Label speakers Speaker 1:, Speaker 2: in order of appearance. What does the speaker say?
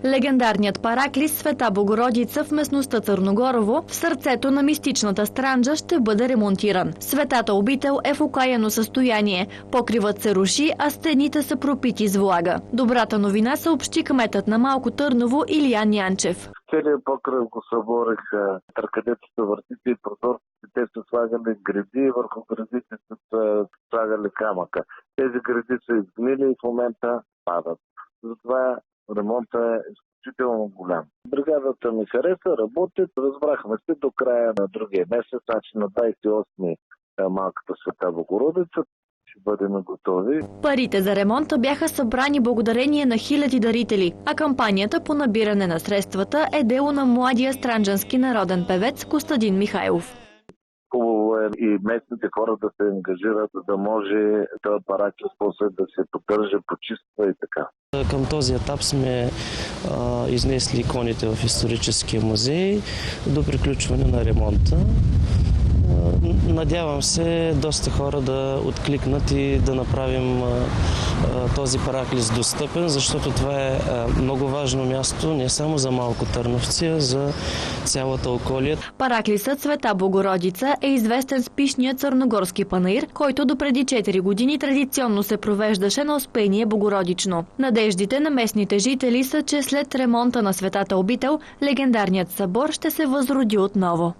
Speaker 1: Легендарният параклис Света Богородица в местността Църногорово, в сърцето на мистичната Странджа, ще бъде ремонтиран. Светата обител е в окаяно състояние. Покривът се руши, а стените са пропити с влага. Добрата новина съобщи кметът на Малко Търново Илиян Янчев.
Speaker 2: Целият покрив го събориха, където са въртите и прозорците, те са слагали греди и върху гредите са слагали камъка. Тези греди са изгнили и в момента падат. Затова ремонтът е изключително голям. Бригадата ми хареса, работят. Разбрахме се до края на другия месец, значи на 28 малката Света Богородица. Бъдем готови.
Speaker 1: Парите за ремонта бяха събрани благодарение на хиляди дарители, а кампанията по набиране на средствата е дело на младия странджански народен певец Костадин Михайлов.
Speaker 2: Хубаво е и местните хора да се ангажират, за да може този параклис после да се поддържа, почиства и така.
Speaker 3: Към този етап сме изнесли иконите в историческия музей до приключване на ремонта. Надявам се доста хора да откликнат и да направим този параклис достъпен, защото това е много важно място не само за Малко Търновци, а за цялата околия.
Speaker 1: Параклисът Света Богородица е известен с пишния църногорски панаир, който допреди 4 години традиционно се провеждаше на Успение Богородично. Надеждите на местните жители са, че след ремонта на Светата обител, легендарният събор ще се възроди отново.